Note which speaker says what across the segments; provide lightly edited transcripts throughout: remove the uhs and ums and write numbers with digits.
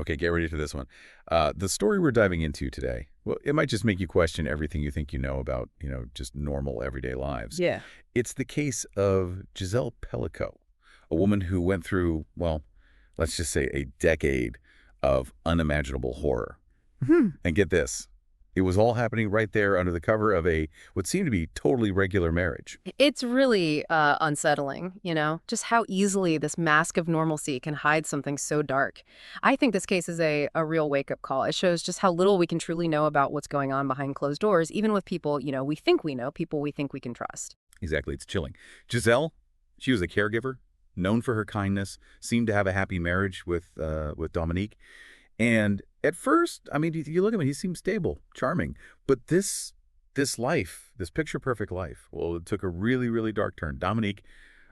Speaker 1: Okay, get ready for this one. The story we're diving into today, well, it might just make you question everything you think you know about, just normal everyday lives.
Speaker 2: Yeah.
Speaker 1: It's the case of Gisèle Pelicot, a woman who went through, well, let's just say a decade of unimaginable horror.
Speaker 2: Hmm.
Speaker 1: And get this, it was all happening right there under the cover of what seemed to be totally regular marriage.
Speaker 2: It's really unsettling, just how easily this mask of normalcy can hide something so dark. I think this case is a real wake-up call. It shows just how little we can truly know about what's going on behind closed doors, even with people, we think we know, people we think we can trust.
Speaker 1: Exactly, it's chilling. Giselle, she was a caregiver, known for her kindness, seemed to have a happy marriage with Dominique. And at first, I mean, you look at him, he seems stable, charming. But this life, this picture-perfect life, well, it took a really, really dark turn. Dominique,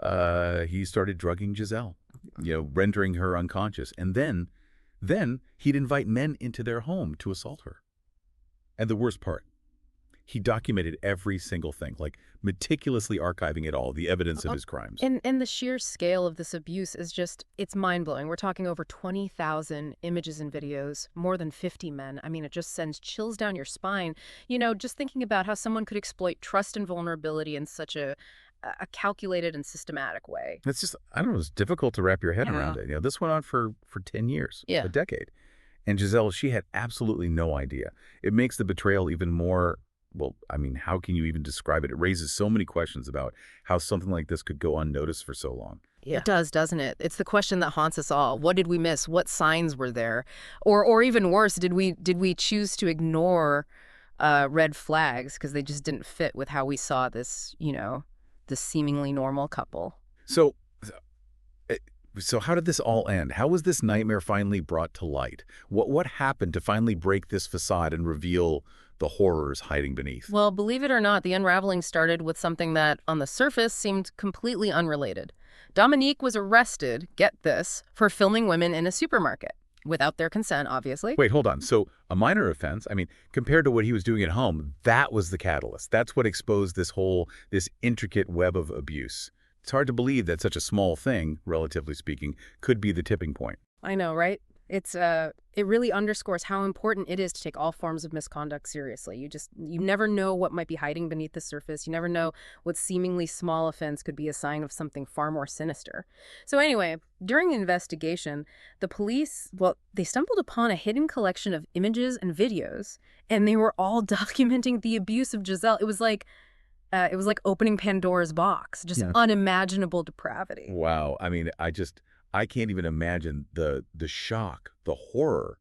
Speaker 1: he started drugging Giselle, rendering her unconscious. And then he'd invite men into their home to assault her. And the worst part, he documented every single thing, like meticulously archiving it all, the evidence of his crimes.
Speaker 2: And the sheer scale of this abuse is it's mind-blowing. We're talking over 20,000 images and videos, more than 50 men. I mean, it just sends chills down your spine. Just thinking about how someone could exploit trust and vulnerability in such a calculated and systematic way.
Speaker 1: It's just, I don't know, it's difficult to wrap your head around it. This went on for 10 years,
Speaker 2: Yeah.
Speaker 1: a decade. And Giselle, she had absolutely no idea. It makes the betrayal even more, well, I mean, how can you even describe it? It raises so many questions about how something like this could go unnoticed for so long.
Speaker 2: Yeah. It does, doesn't it? It's the question that haunts us all. What did we miss? What signs were there? Or even worse, did we choose to ignore red flags because they just didn't fit with how we saw this seemingly normal couple?
Speaker 1: So how did this all end? How was this nightmare finally brought to light? What happened to finally break this facade and reveal the horrors hiding beneath?
Speaker 2: Well, believe it or not, the unraveling started with something that, on the surface, seemed completely unrelated. Dominique was arrested, get this, for filming women in a supermarket. Without their consent, obviously.
Speaker 1: Wait, hold on. So a minor offense, I mean, compared to what he was doing at home, that was the catalyst. That's what exposed this intricate web of abuse. It's hard to believe that such a small thing, relatively speaking, could be the tipping point.
Speaker 2: I know, right? It really underscores how important it is to take all forms of misconduct seriously. You never know what might be hiding beneath the surface. You never know what seemingly small offense could be a sign of something far more sinister. So anyway, during the investigation, the police, well, they stumbled upon a hidden collection of images and videos, and they were all documenting the abuse of Giselle. It was like opening Pandora's box, just unimaginable depravity.
Speaker 1: Wow. I mean, I can't even imagine the shock, the horror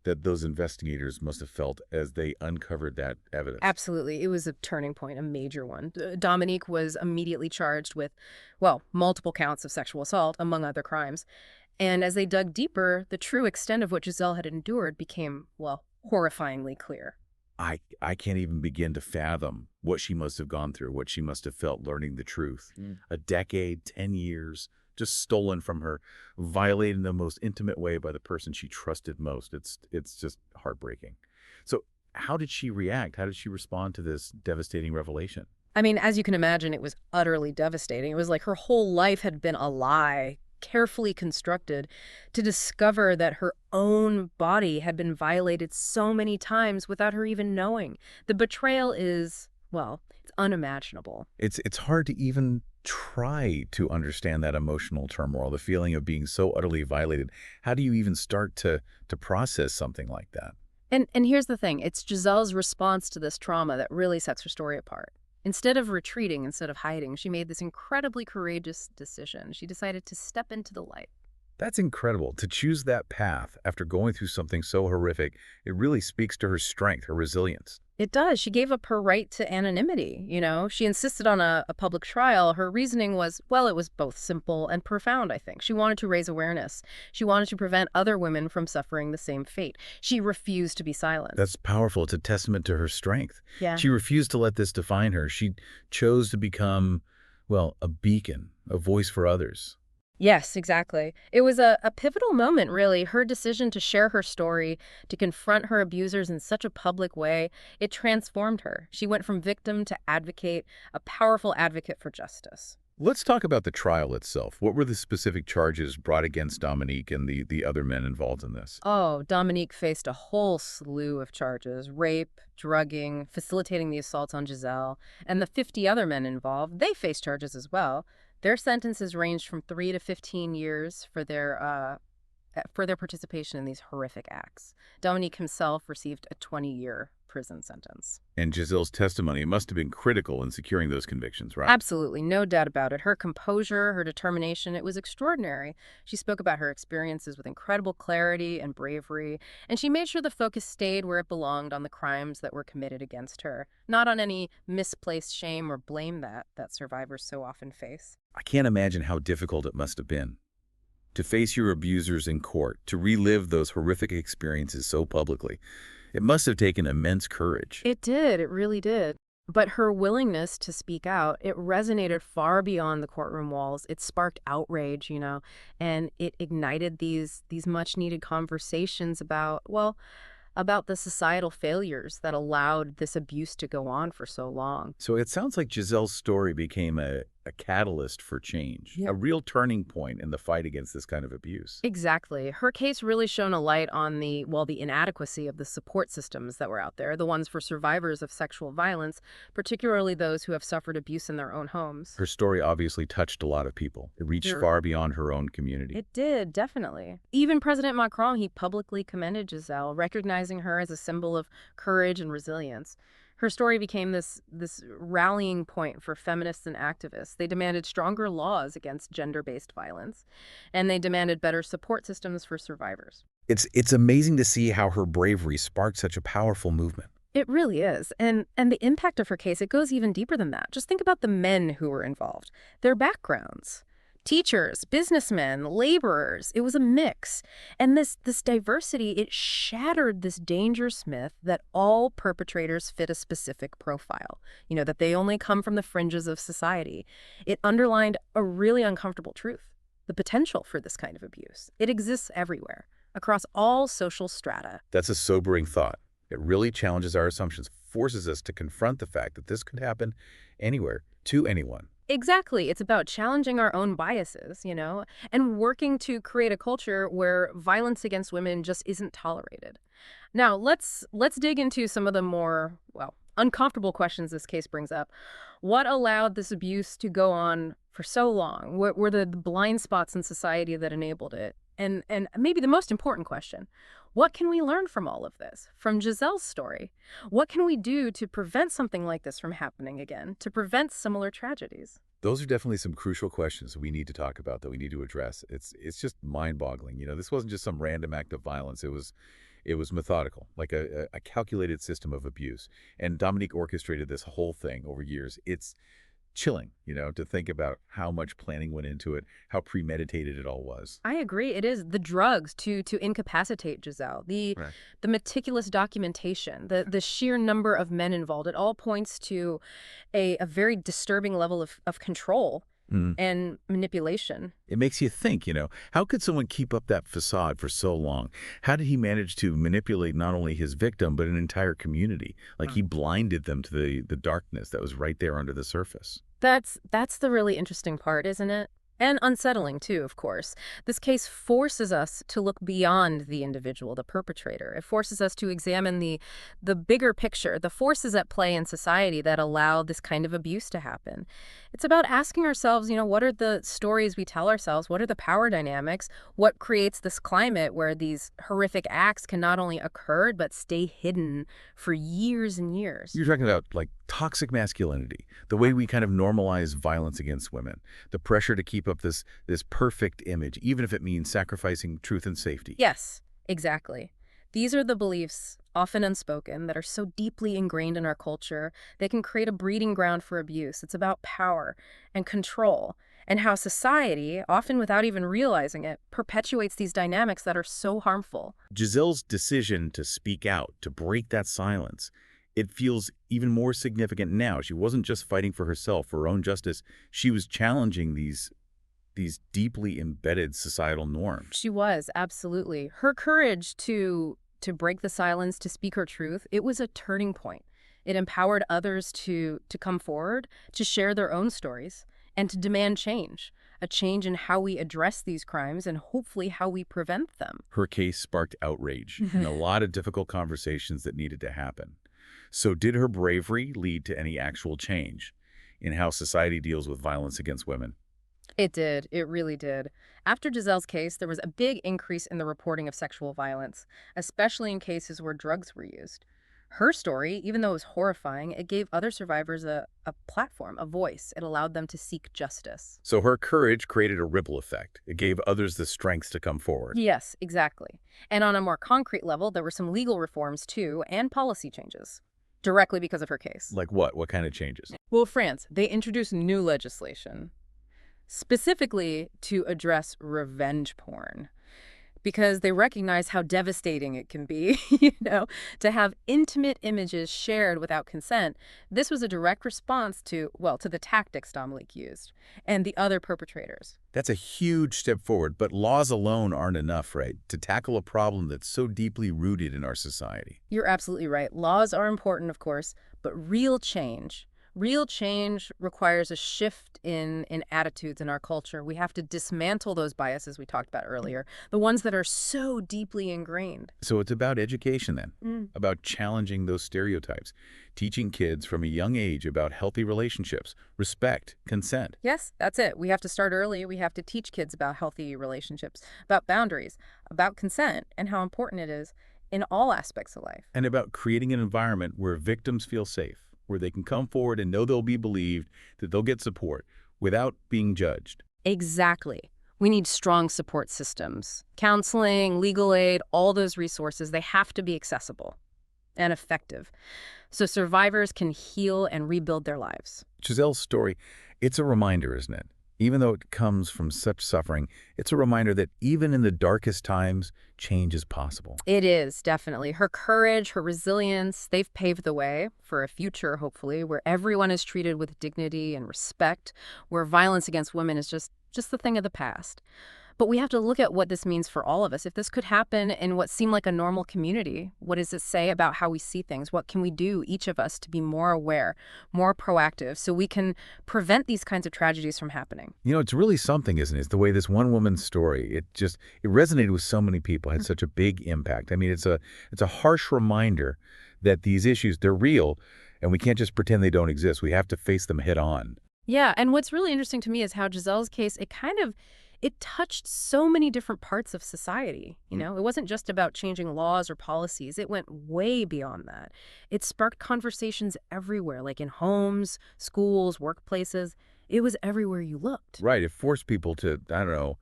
Speaker 1: that those investigators must have felt as they uncovered that evidence.
Speaker 2: Absolutely. It was a turning point, a major one. Dominique was immediately charged with, well, multiple counts of sexual assault, among other crimes. And as they dug deeper, the true extent of what Giselle had endured became, well, horrifyingly clear.
Speaker 1: I can't even begin to fathom what she must have gone through, what she must have felt learning the truth. A decade, 10 years, just stolen from her, violated in the most intimate way by the person she trusted most. It's just heartbreaking. So how did she react? How did she respond to this devastating revelation?
Speaker 2: I mean, as you can imagine, it was utterly devastating. It was like her whole life had been a lie, carefully constructed to discover that her own body had been violated so many times without her even knowing. The betrayal is, well, it's unimaginable.
Speaker 1: It's hard to even try to understand that emotional turmoil, the feeling of being so utterly violated. How do you even start to process something like that?
Speaker 2: And here's the thing. It's Giselle's response to this trauma that really sets her story apart. Instead of retreating, instead of hiding, she made this incredibly courageous decision. She decided to step into the light.
Speaker 1: That's incredible. To choose that path after going through something so horrific, it really speaks to her strength, her resilience.
Speaker 2: It does. She gave up her right to anonymity, She insisted on a public trial. Her reasoning was, well, it was both simple and profound, I think. She wanted to raise awareness. She wanted to prevent other women from suffering the same fate. She refused to be silenced.
Speaker 1: That's powerful. It's a testament to her strength.
Speaker 2: Yeah.
Speaker 1: She refused to let this define her. She chose to become, well, a beacon, a voice for others.
Speaker 2: Yes, exactly. It was a pivotal moment, really. Her decision to share her story, to confront her abusers in such a public way, it transformed her. She went from victim to advocate, a powerful advocate for justice.
Speaker 1: Let's talk about the trial itself. What were the specific charges brought against Dominique and the other men involved in this?
Speaker 2: Oh, Dominique faced a whole slew of charges: rape, drugging, facilitating the assaults on Giselle. And the 50 other men involved, they faced charges as well. Their sentences ranged from 3 to 15 years for their participation in these horrific acts. Dominique himself received a 20-year prison sentence.
Speaker 1: And Giselle's testimony must have been critical in securing those convictions, right?
Speaker 2: Absolutely, no doubt about it. Her composure, her determination, it was extraordinary. She spoke about her experiences with incredible clarity and bravery, and she made sure the focus stayed where it belonged, on the crimes that were committed against her, not on any misplaced shame or blame that survivors so often face.
Speaker 1: I can't imagine how difficult it must have been to face your abusers in court, to relive those horrific experiences so publicly. It must have taken immense courage.
Speaker 2: It did, it really did. But her willingness to speak out, it resonated far beyond the courtroom walls. It sparked outrage, and it ignited these much-needed conversations about the societal failures that allowed this abuse to go on for so long.
Speaker 1: So it sounds like Giselle's story became a catalyst for change,
Speaker 2: Yeah.
Speaker 1: a real turning point in the fight against this kind of abuse.
Speaker 2: Exactly. Her case really shone a light on the inadequacy of the support systems that were out there, the ones for survivors of sexual violence, particularly those who have suffered abuse in their own homes.
Speaker 1: Her story obviously touched a lot of people. It reached
Speaker 2: Sure.
Speaker 1: far beyond her own community.
Speaker 2: It did, definitely. Even President Macron, he publicly commended Giselle, recognizing her as a symbol of courage and resilience. Her story became this rallying point for feminists and activists. They demanded stronger laws against gender-based violence, and they demanded better support systems for survivors.
Speaker 1: It's amazing to see how her bravery sparked such a powerful movement.
Speaker 2: It really is. And the impact of her case, it goes even deeper than that. Just think about the men who were involved, their backgrounds. Teachers, businessmen, laborers. It was a mix. And this diversity, it shattered this dangerous myth that all perpetrators fit a specific profile, that they only come from the fringes of society. It underlined a really uncomfortable truth: the potential for this kind of abuse. It exists everywhere, across all social strata.
Speaker 1: That's a sobering thought. It really challenges our assumptions, forces us to confront the fact that this could happen anywhere, to anyone.
Speaker 2: Exactly. It's about challenging our own biases, and working to create a culture where violence against women just isn't tolerated. Now, let's dig into some of the more, uncomfortable questions this case brings up. What allowed this abuse to go on for so long? What were the blind spots in society that enabled it? And maybe the most important question: what can we learn from all of this, from Giselle's story? What can we do to prevent something like this from happening again, to prevent similar tragedies?
Speaker 1: Those are definitely some crucial questions that we need to talk about, that we need to address. It's just mind-boggling. This wasn't just some random act of violence. It was methodical, like a calculated system of abuse. And Dominique orchestrated this whole thing over years. It's chilling, to think about how much planning went into it, how premeditated it all was.
Speaker 2: I agree. It is the drugs to incapacitate Giselle,
Speaker 1: Right.
Speaker 2: the meticulous documentation, the sheer number of men involved. It all points to a very disturbing level of control
Speaker 1: Mm.
Speaker 2: and manipulation.
Speaker 1: It makes you think, how could someone keep up that facade for so long? How did he manage to manipulate not only his victim, but an entire community? Like he blinded them to the darkness that was right there under the surface.
Speaker 2: That's the really interesting part, isn't it? And unsettling, too, of course. This case forces us to look beyond the individual, the perpetrator. It forces us to examine the bigger picture, the forces at play in society that allow this kind of abuse to happen. It's about asking ourselves, what are the stories we tell ourselves? What are the power dynamics? What creates this climate where these horrific acts can not only occur, but stay hidden for years and years?
Speaker 1: You're talking about like toxic masculinity, the way we kind of normalize violence against women, the pressure to keep up this perfect image, even if it means sacrificing truth and safety.
Speaker 2: Yes, exactly. These are the beliefs, often unspoken, that are so deeply ingrained in our culture. They can create a breeding ground for abuse. It's about power and control, and how society, often without even realizing it, perpetuates these dynamics that are so harmful.
Speaker 1: Giselle's decision to speak out, to break that silence, it feels even more significant now. She wasn't just fighting for herself, for her own justice. She was challenging these deeply embedded societal norms.
Speaker 2: She was, absolutely. Her courage to break the silence, to speak her truth, it was a turning point. It empowered others to come forward, to share their own stories. and to demand change, a change in how we address these crimes and hopefully how we prevent them.
Speaker 1: Her case sparked outrage and a lot of difficult conversations that needed to happen. So did her bravery lead to any actual change in how society deals with violence against women?
Speaker 2: It did. It really did. After Giselle's case, there was a big increase in the reporting of sexual violence, especially in cases where drugs were used. Her story, even though it was horrifying, it gave other survivors a platform, a voice. It allowed them to seek justice.
Speaker 1: So her courage created a ripple effect. It gave others the strength to come forward.
Speaker 2: Yes, exactly. And on a more concrete level, there were some legal reforms too, and policy changes, directly because of her case.
Speaker 1: Like what? What kind of changes?
Speaker 2: Well, France, they introduced new legislation specifically to address revenge porn because they recognize how devastating it can be, to have intimate images shared without consent. This was a direct response to, well, to the tactics Dominique used and the other perpetrators.
Speaker 1: That's a huge step forward, but laws alone aren't enough, right, to tackle a problem that's so deeply rooted in our society.
Speaker 2: You're absolutely right. Laws are important, of course, but real change requires a shift in attitudes in our culture. We have to dismantle those biases we talked about earlier, the ones that are so deeply ingrained.
Speaker 1: So it's about education then,
Speaker 2: Mm.
Speaker 1: about challenging those stereotypes, teaching kids from a young age about healthy relationships, respect, consent,
Speaker 2: Yes, that's it. We have to start early. We have to teach kids about healthy relationships, about boundaries, about consent, and how important it is in all aspects of life.
Speaker 1: and about creating an environment where victims feel safe, where they can come forward and know they'll be believed, that they'll get support without being judged.
Speaker 2: Exactly. We need strong support systems. Counseling, legal aid, all those resources, they have to be accessible and effective so survivors can heal and rebuild their lives.
Speaker 1: Giselle's story, it's a reminder, isn't it? Even though it comes from such suffering, it's a reminder that even in the darkest times, change is possible.
Speaker 2: It is, definitely. Her courage, her resilience, they've paved the way for a future, hopefully, where everyone is treated with dignity and respect, where violence against women is just the thing of the past. But we have to look at what this means for all of us. If this could happen in what seemed like a normal community, what does it say about how we see things? What can we do, each of us, to be more aware, more proactive, so we can prevent these kinds of tragedies from happening?
Speaker 1: It's really something, isn't it? It's the way this one woman's story, it resonated with so many people, had such a big impact. I mean, it's a harsh reminder that these issues, they're real, and we can't just pretend they don't exist. We have to face them head on.
Speaker 2: Yeah, and what's really interesting to me is how Giselle's case, it touched so many different parts of society. It wasn't just about changing laws or policies. It went way beyond that. It sparked conversations everywhere, like in homes, schools, workplaces. It was everywhere you looked.
Speaker 1: Right. It forced people to, I don't know,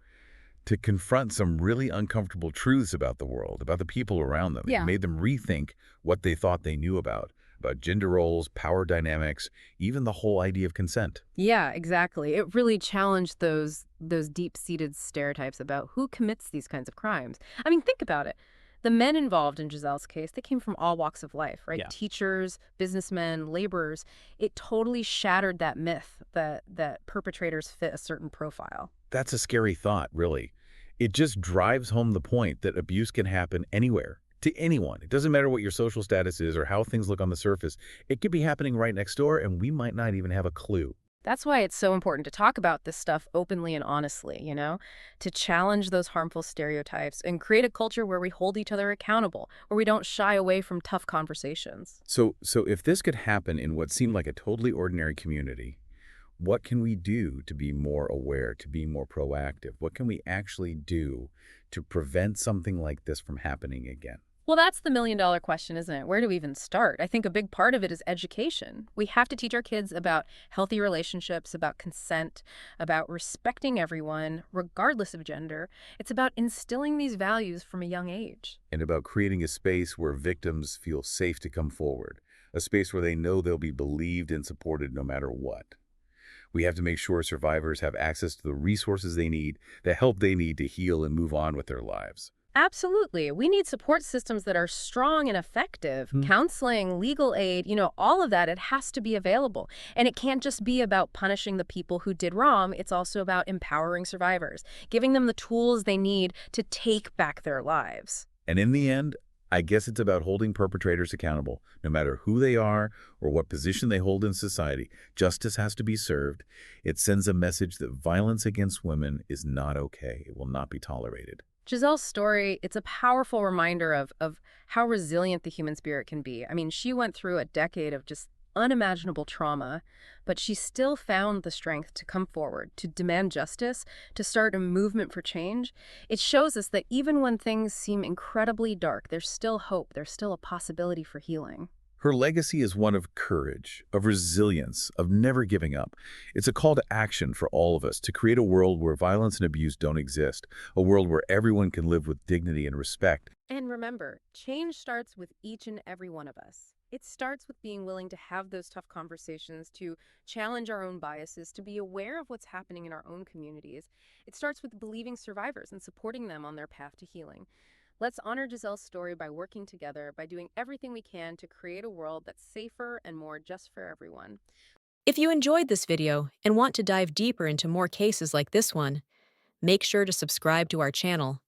Speaker 1: to confront some really uncomfortable truths about the world, about the people around them. It
Speaker 2: Yeah.
Speaker 1: made them rethink what they thought they knew about gender roles, power dynamics, even the whole idea of consent.
Speaker 2: Yeah, exactly. It really challenged those deep-seated stereotypes about who commits these kinds of crimes. I mean, think about it. The men involved in Giselle's case, they came from all walks of life, right?
Speaker 1: Yeah.
Speaker 2: Teachers, businessmen, laborers. It totally shattered that myth that perpetrators fit a certain profile.
Speaker 1: That's a scary thought, really. It just drives home the point that abuse can happen anywhere, to anyone. It doesn't matter what your social status is or how things look on the surface. It could be happening right next door, and we might not even have a clue.
Speaker 2: That's why it's so important to talk about this stuff openly and honestly, to challenge those harmful stereotypes and create a culture where we hold each other accountable, where we don't shy away from tough conversations.
Speaker 1: So if this could happen in what seemed like a totally ordinary community, what can we do to be more aware, to be more proactive? What can we actually do to prevent something like this from happening again?
Speaker 2: Well, that's the million-dollar question, isn't it? Where do we even start? I think a big part of it is education. We have to teach our kids about healthy relationships, about consent, about respecting everyone, regardless of gender. It's about instilling these values from a young age.
Speaker 1: And about creating a space where victims feel safe to come forward, a space where they know they'll be believed and supported no matter what. We have to make sure survivors have access to the resources they need, the help they need to heal and move on with their lives.
Speaker 2: Absolutely. We need support systems that are strong and effective. Counseling, legal aid, all of that, it has to be available. And it can't just be about punishing the people who did wrong. It's also about empowering survivors, giving them the tools they need to take back their lives.
Speaker 1: And in the end, I guess it's about holding perpetrators accountable, no matter who they are or what position they hold in society. Justice has to be served. It sends a message that violence against women is not okay. It will not be tolerated.
Speaker 2: Giselle's story, it's a powerful reminder of how resilient the human spirit can be. I mean, she went through a decade of just unimaginable trauma, but she still found the strength to come forward, to demand justice, to start a movement for change. It shows us that even when things seem incredibly dark, there's still hope, there's still a possibility for healing.
Speaker 1: Her legacy is one of courage, of resilience, of never giving up. It's a call to action for all of us to create a world where violence and abuse don't exist, a world where everyone can live with dignity and respect.
Speaker 2: And remember, change starts with each and every one of us. It starts with being willing to have those tough conversations, to challenge our own biases, to be aware of what's happening in our own communities. It starts with believing survivors and supporting them on their path to healing. Let's honor Giselle's story by working together, by doing everything we can to create a world that's safer and more just for everyone.
Speaker 3: If you enjoyed this video and want to dive deeper into more cases like this one, make sure to subscribe to our channel.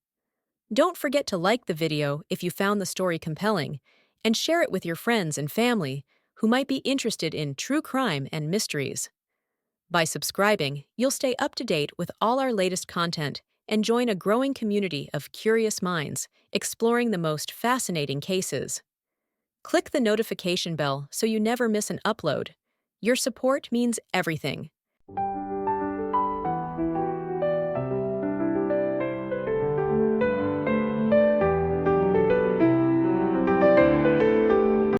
Speaker 3: Don't forget to like the video if you found the story compelling, and share it with your friends and family who might be interested in true crime and mysteries. By subscribing, you'll stay up to date with all our latest content and join a growing community of curious minds exploring the most fascinating cases. Click the notification bell so you never miss an upload. Your support means everything.